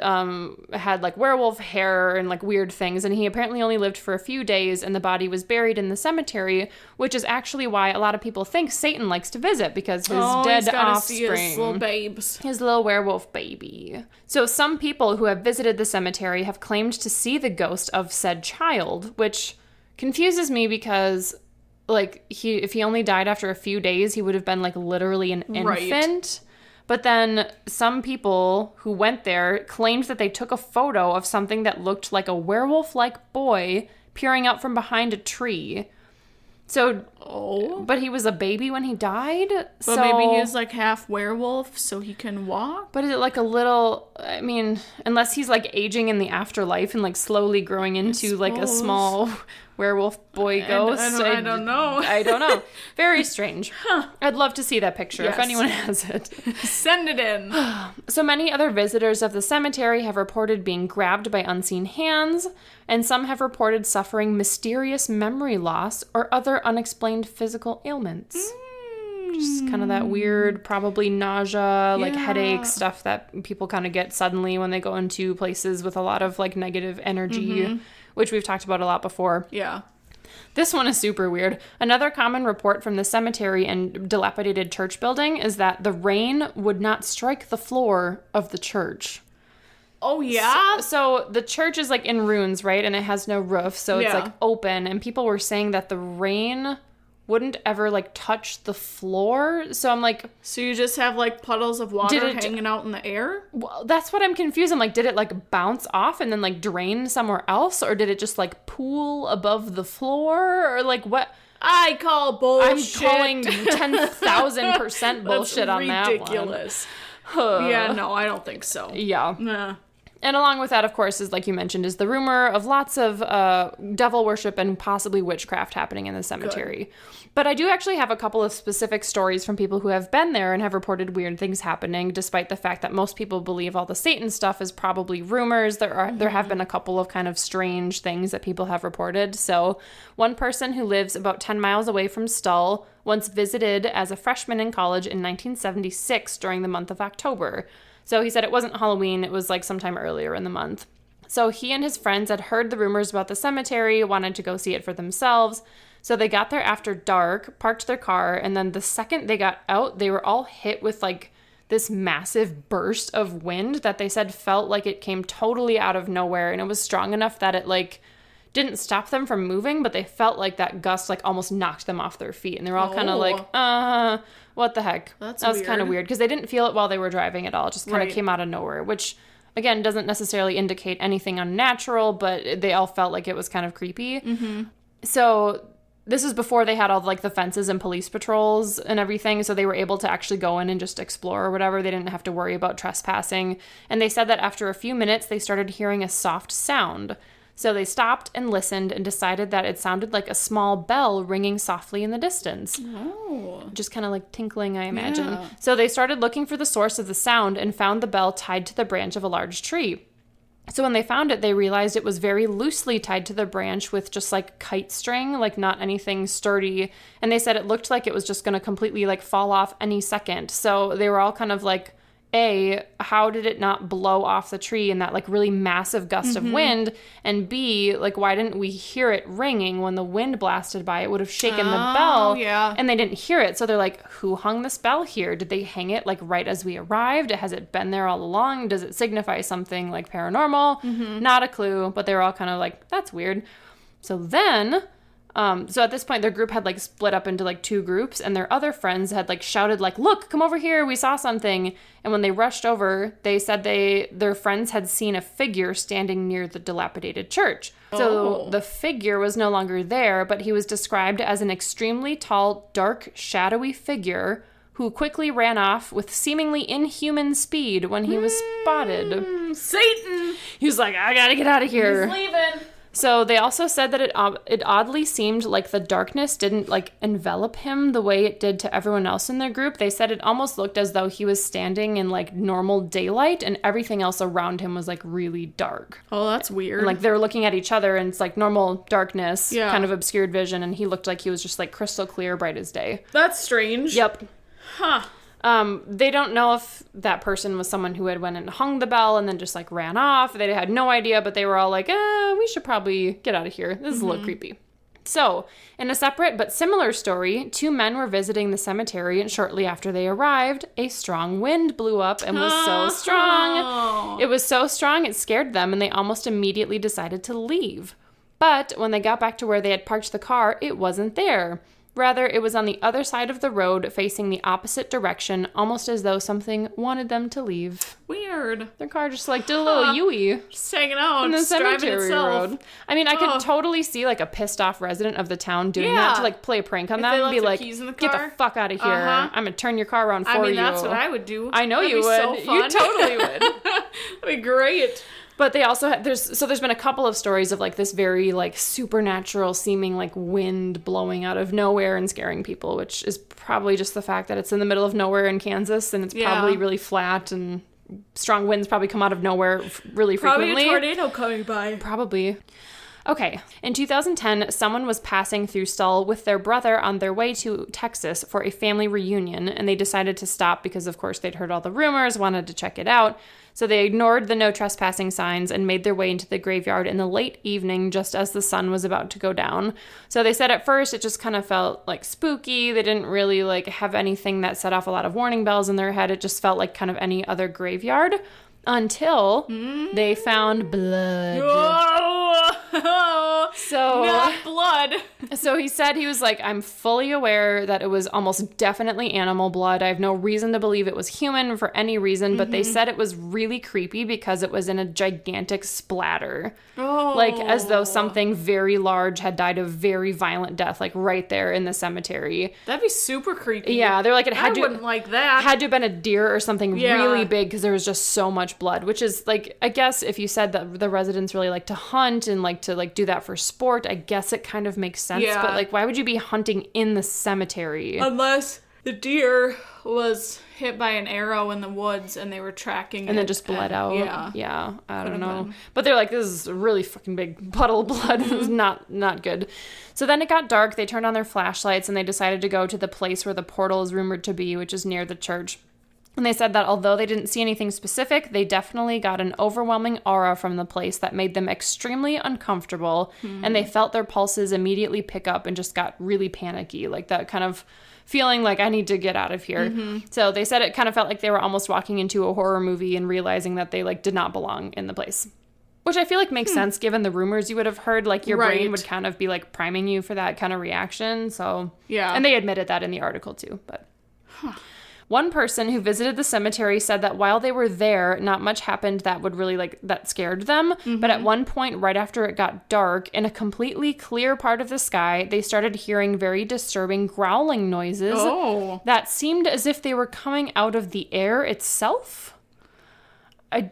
had like werewolf hair and like weird things, and he apparently only lived for a few days, and the body was buried in the cemetery, which is actually why a lot of people think Satan likes to visit, because his dead offspring, see his little babes, his little werewolf baby. So some people who have visited the cemetery have claimed to see the ghost of said child, which confuses me because, like, if he only died after a few days, he would have been like literally an infant. But then some people who went there claimed that they took a photo of something that looked like a werewolf-like boy peering out from behind a tree. So, but he was a baby when he died? But maybe he's like half werewolf so he can walk? But is it like a little, I mean, unless he's like aging in the afterlife and like slowly growing into like a small werewolf boy ghost. I don't know. I don't know. Very strange. I'd love to see that picture if anyone has it. Send it in. So many other visitors of the cemetery have reported being grabbed by unseen hands, and some have reported suffering mysterious memory loss or other unexplained physical ailments. Just kind of that weird, probably nausea, like headache stuff that people kind of get suddenly when they go into places with a lot of like negative energy, which we've talked about a lot before. Yeah. This one is super weird. Another common report from the cemetery and dilapidated church building is that the rain would not strike the floor of the church. Oh, yeah? So the church is like in ruins, right? And it has no roof, so it's like open. And people were saying that the rain wouldn't ever like touch the floor. So I'm like, so you just have like puddles of water hanging out in the air? Well, that's what I'm confused. I'm like, did it like bounce off and then like drain somewhere else, or did it just like pool above the floor, or like what? I call bullshit. I'm calling 10,000% bullshit on that one. Ridiculous. Yeah, no, I don't think so. Yeah. Nah. And along with that, of course, is like you mentioned, is the rumor of lots of devil worship and possibly witchcraft happening in the cemetery. Good. But I do actually have a couple of specific stories from people who have been there and have reported weird things happening, despite the fact that most people believe all the Satan stuff is probably rumors. There have been a couple of kind of strange things that people have reported. So one person who lives about 10 miles away from Stull once visited as a freshman in college in 1976 during the month of October. So he said it wasn't Halloween, it was like sometime earlier in the month. So he and his friends had heard the rumors about the cemetery, wanted to go see it for themselves. So they got there after dark, parked their car, and then the second they got out, they were all hit with like this massive burst of wind that they said felt like it came totally out of nowhere. And it was strong enough that it like didn't stop them from moving, but they felt like that gust like almost knocked them off their feet. And they were all kind of like, what the heck? That was kind of weird because they didn't feel it while they were driving at all. It just kind of came out of nowhere, which again doesn't necessarily indicate anything unnatural, but they all felt like it was kind of creepy. Mm-hmm. So this is before they had all like the fences and police patrols and everything, so they were able to actually go in and just explore or whatever. They didn't have to worry about trespassing. And they said that after a few minutes they started hearing a soft sound. So they stopped and listened and decided that it sounded like a small bell ringing softly in the distance. Oh. Just kind of like tinkling, I imagine. Yeah. So they started looking for the source of the sound and found the bell tied to the branch of a large tree. So when they found it, they realized it was very loosely tied to the branch with just like kite string, like not anything sturdy. And they said it looked like it was just going to completely like fall off any second. So they were all kind of like, A, how did it not blow off the tree in that like really massive gust of wind? And B, like why didn't we hear it ringing when the wind blasted by? It would have shaken the bell. Yeah. And they didn't hear it. So they're like, who hung this bell here? Did they hang it like right as we arrived? Has it been there all along? Does it signify something like paranormal? Not a clue, but they were all kind of like, that's weird. So then... so at this point, their group had like split up into like two groups, and their other friends had like shouted like, look, come over here, we saw something. And when they rushed over, they said their friends had seen a figure standing near the dilapidated church. So the figure was no longer there, but he was described as an extremely tall, dark, shadowy figure who quickly ran off with seemingly inhuman speed when he was spotted. Satan! He was like, I gotta get out of here. He's leaving. So they also said that it oddly seemed like the darkness didn't like envelop him the way it did to everyone else in their group. They said it almost looked as though he was standing in like normal daylight and everything else around him was like really dark. Oh, that's weird. And, like they were looking at each other and it's like normal darkness, kind of obscured vision, and he looked like he was just like crystal clear, bright as day. That's strange. Yep. Huh. They don't know if that person was someone who had went and hung the bell and then just like ran off. They had no idea, but they were all like, we should probably get out of here. This is a little creepy. So, in a separate but similar story, 2 men were visiting the cemetery, and shortly after they arrived, a strong wind blew up and was so strong. It was so strong it scared them, and they almost immediately decided to leave. But when they got back to where they had parked the car, it wasn't there. Rather, it was on the other side of the road, facing the opposite direction, almost as though something wanted them to leave. Weird. Their car just like did a little Yui. Just hanging out in the cemetery road. I mean, I could totally see like a pissed off resident of the town doing that to like play a prank on them and be like, get the fuck out of here. I'm going to turn your car around for you. That's what I would do. I know you would. So fun. You totally would. That'd be great. But they also had, there's been a couple of stories of like this very like supernatural seeming like wind blowing out of nowhere and scaring people, which is probably just the fact that it's in the middle of nowhere in Kansas and it's probably really flat and strong winds probably come out of nowhere really frequently. Probably a tornado coming by. Probably. Okay, in 2010, someone was passing through Stull with their brother on their way to Texas for a family reunion, and they decided to stop because, of course, they'd heard all the rumors, wanted to check it out. So they ignored the no trespassing signs and made their way into the graveyard in the late evening just as the sun was about to go down. So they said at first it just kind of felt like spooky. They didn't really like have anything that set off a lot of warning bells in their head. It just felt like kind of any other graveyard until they found blood. So not blood. So he said, he was like, I'm fully aware that it was almost definitely animal blood. I have no reason to believe it was human for any reason, but they said it was really creepy because it was in a gigantic splatter. Like as though something very large had died a very violent death, like right there in the cemetery. That'd be super creepy. Yeah, they're like, it had I wouldn't like that. Had to have been a deer or something really big because there was just so much blood, which is like, I guess if you said that the residents really like to hunt and like to like do that for sport, I guess it kind of makes sense. Yeah. But like, why would you be hunting in the cemetery? Unless the deer was hit by an arrow in the woods and they were tracking and then just bled out. Yeah, I don't know. Been. But they're like, this is a really fucking big puddle of blood. It was not good. So then it got dark. They turned on their flashlights and they decided to go to the place where the portal is rumored to be, which is near the church. And they said that although they didn't see anything specific, they definitely got an overwhelming aura from the place that made them extremely uncomfortable. And they felt their pulses immediately pick up and just got really panicky, like that kind of feeling like I need to get out of here. So they said it kind of felt like they were almost walking into a horror movie and realizing that they like did not belong in the place. Which I feel like makes sense given the rumors you would have heard. Like your brain would kind of be like priming you for that kind of reaction. So yeah. And they admitted that in the article too. But one person who visited the cemetery said that while they were there, not much happened that would really like that scared them. But at one point, right after it got dark, in a completely clear part of the sky, they started hearing very disturbing growling noises that seemed as if they were coming out of the air itself. An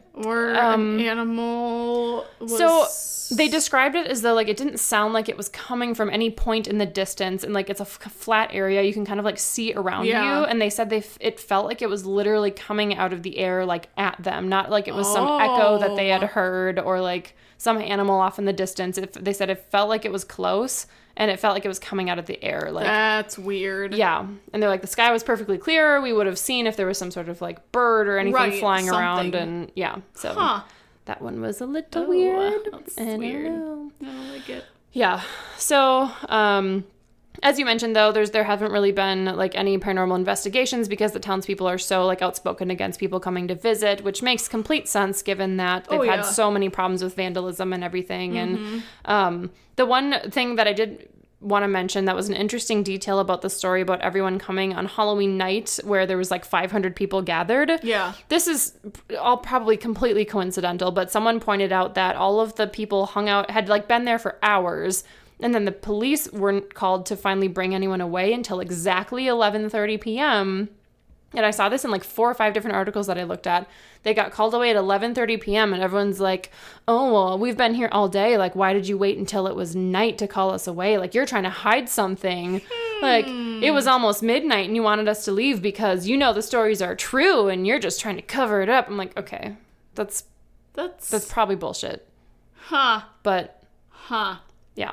animal was... So they described it as though like it didn't sound like it was coming from any point in the distance, and like it's a flat area you can kind of like see around you, and they said it felt like it was literally coming out of the air like at them, not like it was some echo that they had heard or like some animal off in the distance. They said it felt like it was close and it felt like it was coming out of the air. Like that's weird. Yeah. And they're like, the sky was perfectly clear. We would have seen if there was some sort of like bird or anything flying around. And yeah. So that one was a little weird. That's weird. I don't like it. Yeah. So, as you mentioned, though, there haven't really been like any paranormal investigations because the townspeople are so like outspoken against people coming to visit, which makes complete sense given that they've had so many problems with vandalism and everything. And the one thing that I did want to mention that was an interesting detail about the story about everyone coming on Halloween night where there was like 500 people gathered. Yeah. This is all probably completely coincidental, but someone pointed out that all of the people hung out, had like been there for hours. And then the police weren't called to finally bring anyone away until exactly 11:30 p.m. And I saw this in like 4 or 5 different articles that I looked at. They got called away at 11:30 p.m. and everyone's like, oh, well, we've been here all day. Like, why did you wait until it was night to call us away? Like, you're trying to hide something. Like, it was almost midnight and you wanted us to leave because you know the stories are true and you're just trying to cover it up. I'm like, okay, that's probably bullshit. But, yeah.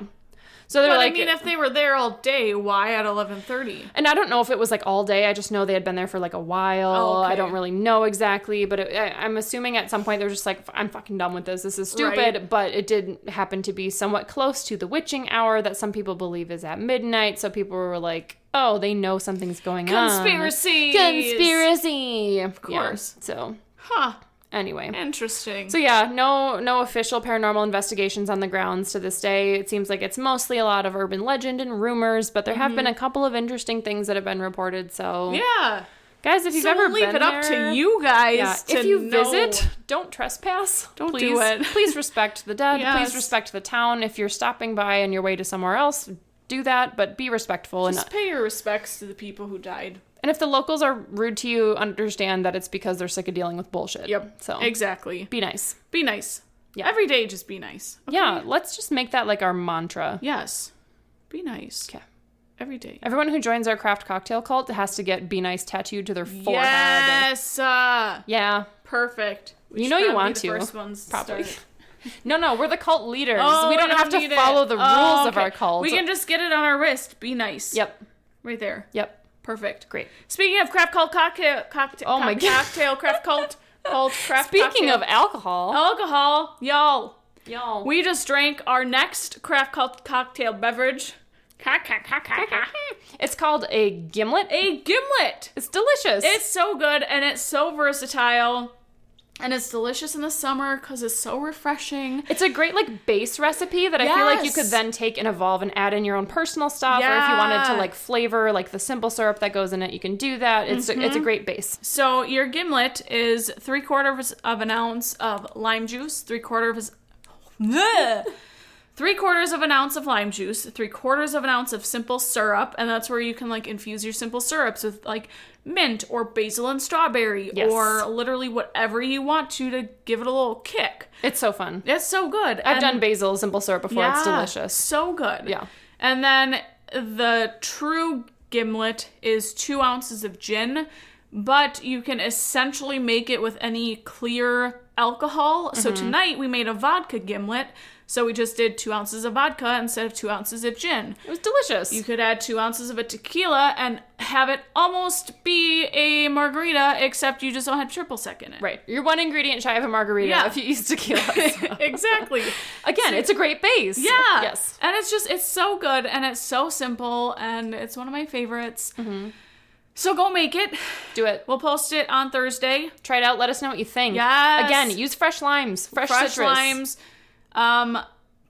So they're but like, I mean, if they were there all day, why at 11:30? and I don't know if it was like all day. I just know they had been there for like a while. Oh, okay. I don't really know exactly, but I'm assuming at some point they were just like, I'm fucking done with this. This is stupid. Right. But it did happen to be somewhat close to the witching hour that some people believe is at midnight. So people were like, oh, they know something's going on. Conspiracy. Of course. Yeah, so. Huh. Anyway. Interesting. So yeah, no official paranormal investigations on the grounds to this day. It seems like it's mostly a lot of urban legend and rumors, but there have been a couple of interesting things that have been reported. So yeah, guys, if you've ever we'll leave been it up there, to you guys. yeah, to if you know. visit, don't trespass. Don't please, do it. Please respect the dead. Yes. Please respect the town. If you're stopping by on your way to somewhere else, do that, but be respectful. Just pay your respects to the people who died. And if the locals are rude to you, understand that it's because they're sick of dealing with bullshit. Yep. So exactly. be nice. Be nice. Yeah. Every day, just be nice. Okay? Yeah. Let's just make that like our mantra. Yes. Be nice. Okay. Every day. Everyone who joins our craft cocktail cult has to get "Be Nice" tattooed to their forehead. Yes. Yeah. Perfect. We You know should you probably want be to. the first ones to Probably. start. No, we're the cult leaders. Oh, we don't have to need follow it. the rules of Okay. our cult. We can just get it on our wrist. Be nice. Yep. Right there. Yep. Perfect. Great. Speaking of craft cult cocktail, Oh my God. cocktail, craft cult, craft Speaking cocktail. of alcohol. Alcohol, Y'all. we just drank our next craft cult cocktail beverage. It's called a gimlet. A gimlet. It's delicious. It's so good and it's so versatile. And it's delicious in the summer because it's so refreshing. It's a great like base recipe that I feel like you could Yes. then take and evolve and add in your own personal stuff. Or if you wanted to Yeah. like flavor like the simple syrup that goes in it, you can do that. It's a great base. So your gimlet is 3/4 of an ounce of lime juice, 3/4 of an ounce of lime juice, 3/4 of an ounce of simple syrup, and that's where you can like infuse your simple syrups with like mint or basil and strawberry Yes. or literally whatever you want to give it a little kick. It's so fun. It's so good. I've done basil simple syrup before. It's delicious. So good. Yeah. And then the true gimlet is 2 ounces of gin, but you can essentially make it with any clear alcohol. So tonight we made a vodka gimlet. So we just did 2 ounces of vodka instead of 2 ounces of gin. It was delicious. You could add 2 ounces of a tequila and have it almost be a margarita, except you just don't have triple sec in it. Right. You're one ingredient shy of a margarita Yeah. if you use tequila. Exactly. Again, it's a great base. Yeah. Yes. And it's so good and it's so simple and it's one of my favorites. So go make it. Do it. We'll post it on Thursday. Try it out. Let us know what you think. Yes. Again, use fresh limes. Fresh citrus. limes.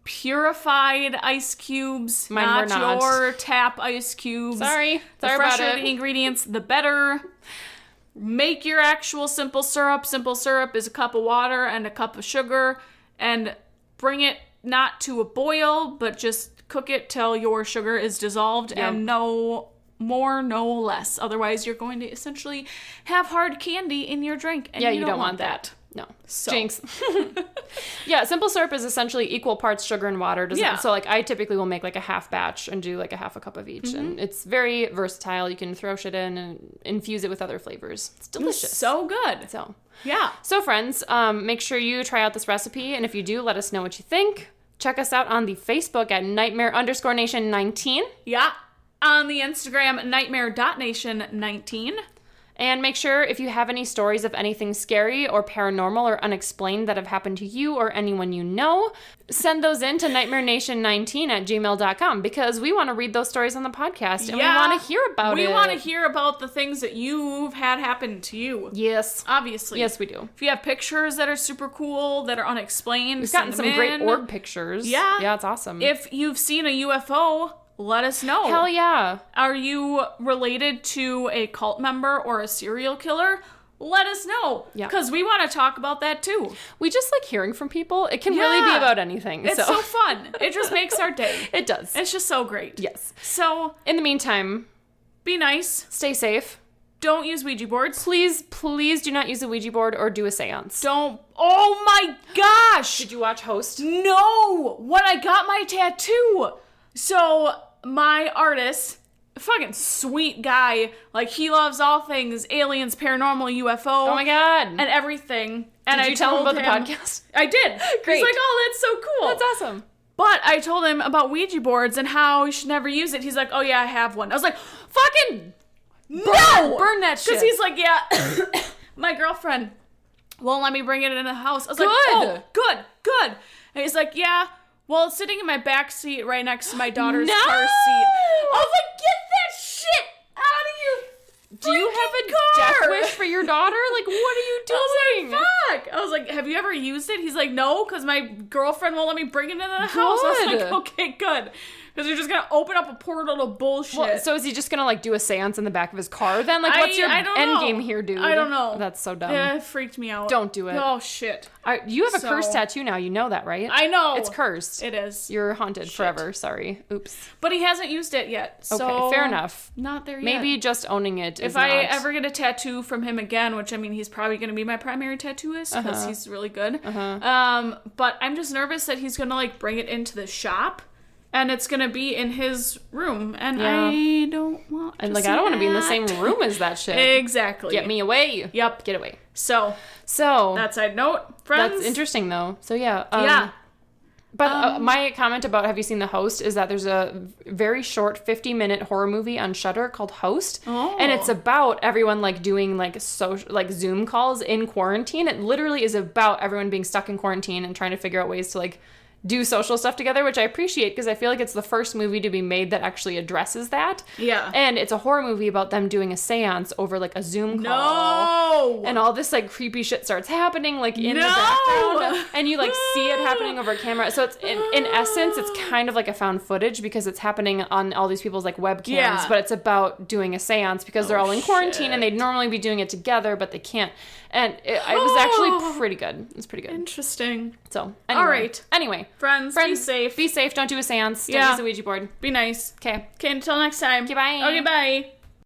Purified ice cubes. Mine were not. Your tap ice cubes. Sorry. The Sorry about fresher it. the ingredients, the better. Make your actual simple syrup. Simple syrup is a cup of water and a cup of sugar. And bring it not to a boil, but just cook it till your sugar is dissolved and no more, no less. Otherwise, you're going to essentially have hard candy in your drink. And You don't want that. No. So. Jinx. Yeah, simple syrup is essentially equal parts sugar and water. So like I typically will make like a half batch and do like a half a cup of each. And it's very versatile. You can throw shit in and infuse it with other flavors. It's delicious. So good. So Yeah. So friends, make sure you try out this recipe. And if you do, let us know what you think. Check us out on the Facebook at nightmare_nation19. Yeah. On the Instagram, nightmare.nation19. And make sure if you have any stories of anything scary or paranormal or unexplained that have happened to you or anyone you know, send those in to nightmarenation19@gmail.com because we want to read those stories on the podcast and we want to hear about it. We want to hear about the things that you've had happen to you. Yes. Obviously. Yes, we do. If you have pictures that are super cool, that are unexplained, We've gotten send some them great in. orb pictures. Yeah. Yeah, it's awesome. If you've seen a UFO, let us know. Hell yeah. Are you related to a cult member or a serial killer? Let us know. Yeah. Because we want to talk about that too. We just like hearing from people. It can really be about anything. It's so fun. It just makes our day. It does. It's just so great. Yes. So, In the meantime, be nice. stay safe. Don't use Ouija boards. Please do not use a Ouija board or do a seance. Don't. Oh my gosh! Did you watch Host? No! When I got my tattoo! So, my artist, fucking sweet guy, like, he loves all things aliens, paranormal, UFO. Oh my god. And everything. And Did I you tell him told about the podcast? I did. Great. He's like, oh, that's so cool. That's awesome. But I told him about Ouija boards and how he should never use it. He's like, oh yeah, I have one. I was like, fucking no! Burn that shit. Because he's like, yeah, my girlfriend won't let me bring it in the house. I was like, Good. oh, good. And he's like, yeah, well, it's sitting in my back seat right next to my daughter's car seat. I was like, get that shit out of your Do you have a car. death wish for your daughter? Like, what are you doing? I was like, fuck. I was like, have you ever used it? He's like, no, because my girlfriend won't let me bring it into the house. I was like, okay, good. Because you're just going to open up a portal to bullshit. Well, so is he just going to, like, do a seance in the back of his car then? Like, what's your end game here, dude? I don't know. That's so dumb. Yeah, it freaked me out. Don't do it. Oh, shit. You have a cursed tattoo now. You know that, right? I know. It's cursed. It is. You're haunted forever. Sorry. Oops. But he hasn't used it yet. So Okay, fair enough. Not there yet. Maybe just owning it is if I ever get a tattoo from him again, which I mean, he's probably going to be my primary tattooist because he's really good. But I'm just nervous that he's going to like bring it into the shop and it's going to be in his room. And I don't want to And like, see I don't want to be in the that. same room as that shit. Exactly. Get me away. Yep. Get away. So that side note, friends. That's interesting though. So yeah. Yeah. But my comment about have you seen The Host is that there's a very short 50-minute horror movie on Shudder called Host. Oh. And it's about everyone like doing like social like Zoom calls in quarantine. It literally is about everyone being stuck in quarantine and trying to figure out ways to like do social stuff together, which I appreciate because I feel like it's the first movie to be made that actually addresses that. Yeah. And it's a horror movie about them doing a seance over like a Zoom call. No. And all this like creepy shit starts happening like in the background. And you like see it happening over camera. So it's in essence, it's kind of like a found footage because it's happening on all these people's like webcams. Yeah. But it's about doing a seance because they're all in quarantine and they'd normally be doing it together, but they can't. And it was actually pretty good. It's pretty good. Interesting. So, anyway. All right. Anyway. Friends, be safe. Be safe. Don't do a seance. Don't use a Ouija board. Be nice. Okay. Okay, until next time. Okay, bye. Okay, bye.